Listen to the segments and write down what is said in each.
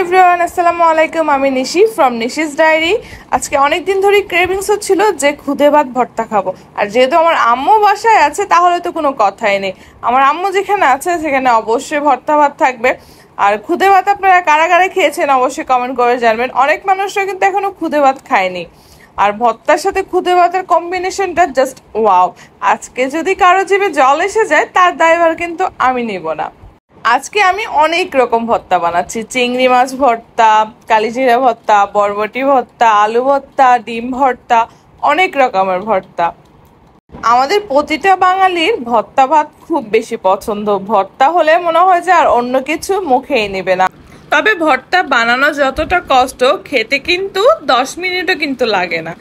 Everyone, আসসালামু আলাইকুম। আমি নিশি ফ্রম নিশিস ডায়েরি। আজকে অনেক দিন ধরে ক্রেভিংস হচ্ছিল যে খুদে ভাত ভর্তা খাবো, আর যেহেতু আমার আম্মু বাসায় আছে তাহলে তো কোনো কথাই নেই। আমার আম্মু যেখানে আছে সেখানে অবশ্যই ভর্তা ভাত থাকবে। আর খুদে ভাত আপনারা কারা কারা খেয়েছেন অবশ্যই কমেন্ট করে জানবেন। অনেক মানুষরা কিন্তু এখনো খুদে ভাত খায়নি, আর ভর্তার সাথে খুদে ভাতের কম্বিনেশনটা জাস্ট ওয়াও। আজকে যদি কারো জিভে জল এসে যায় তার দায়ভার কিন্তু আমি নিব না। আজকে আমি অনেক রকম ভর্তা বানাচ্ছি। চিংড়ি মাছ ভর্তা, কালিজিরা ভর্তা, বরবটি ভর্তা, আলু ভর্তা, ডিম ভর্তা, অনেক রকমের ভর্তা। আমাদের প্রতিটা বাঙালির ভর্তা ভাত খুব বেশি পছন্দ। ভর্তা হলে মনে হয় যে আর অন্য কিছু মুখেই নেবে না। তবে ভর্তা বানানো যতটা কষ্ট, খেতে কিন্তু 10 মিনিটও কিন্তু লাগে না।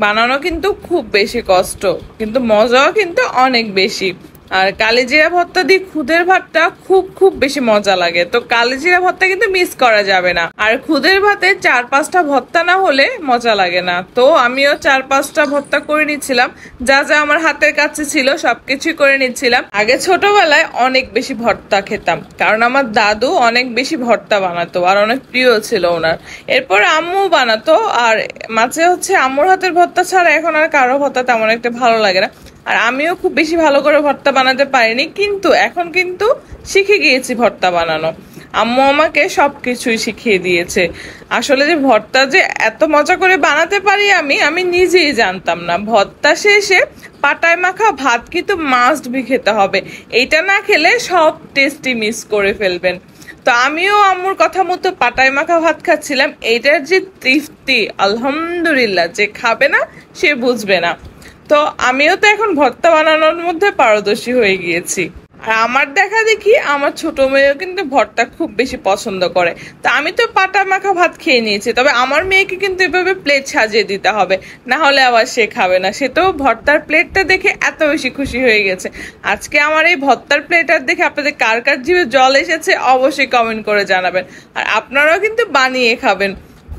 বানানো কিন্তু খুব বেশি কষ্ট, কিন্তু মজাও কিন্তু অনেক বেশি। আর কালিজিরা ভর্তা দিয়ে খুদের ভাতটা খুব খুব বেশি মজা লাগে। তো কালিজিরা ভর্তা কিন্তু মিস করা যাবে না। আর খুদের ভাতে 4-5টা ভর্তা না হলে মজা লাগে না। তো আমিও 4-5টা ভর্তা করে নিচ্ছিলাম, যা যা আমার হাতের কাছে ছিল সবকিছুই করে নিচ্ছিলাম। আগে ছোটবেলায় অনেক বেশি ভর্তা খেতাম, কারণ আমার দাদু অনেক বেশি ভর্তা বানাতো আর অনেক প্রিয় ছিল ওনার। এরপর আম্মু বানাতো, আর মাঝে আম্মুর হাতের ভর্তা ছাড়া এখন আর কারো ভর্তা তেমন একটা ভালো লাগে না। আর আমিও খুব বেশি ভালো করে ভর্তা বানাতে পারিনি, কিন্তু এখন কিন্তু শিখে গিয়েছি ভর্তা বানানো। আম্মু আমাকে সবকিছুই শিখিয়ে দিয়েছে। আসলে যে ভর্তা যে এত মজা করে বানাতে পারি আমি নিজেই জানতাম না। ভর্তা শেষে পাটায় মাখা ভাত কিন্তু মাস্ট বি খেতে হবে। এইটা না খেলে সব টেস্টি মিস করে ফেলবেন। তো আমিও আম্মুর কথা মতো পাটায় মাখা ভাত খাচ্ছিলাম। এইটার যে তৃপ্তি, আলহামদুলিল্লাহ, যে খাবে না সে বুঝবে না। তো আমিও তো এখন ভর্তা বানানোর মধ্যে পারদর্শী হয়ে গিয়েছি। আর আমার দেখা দেখি আমার ছোট মেয়েও কিন্তু ভর্তা খুব বেশি পছন্দ করে। তো আমি তো পাটা মাখা ভাত খেয়ে নিয়েছি, তবে আমার মেয়েকে কিন্তু এভাবে প্লেট সাজিয়ে দিতে হবে, না হলে আবার সে খাবে না। সে তো ভর্তার প্লেটটা দেখে এত বেশি খুশি হয়ে গেছে। আজকে আমার এই ভর্তার প্লেটার দেখে আপনাদের কার কার জিভে জল এসেছে অবশ্যই কমেন্ট করে জানাবেন। আর আপনারাও কিন্তু বানিয়ে খাবেন।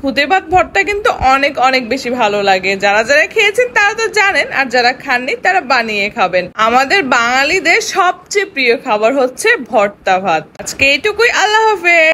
খুদে ভাত ভর্তা কিন্তু অনেক অনেক বেশি ভালো লাগে। যারা যারা খেয়েছেন তারা তো জানেন, আর যারা খাননি তারা বানিয়ে খাবেন। আমাদের বাঙালিদের সবচেয়ে প্রিয় খাবার হচ্ছে ভর্তা ভাত। আজকে এইটুকুই, আল্লাহ হাফেজ।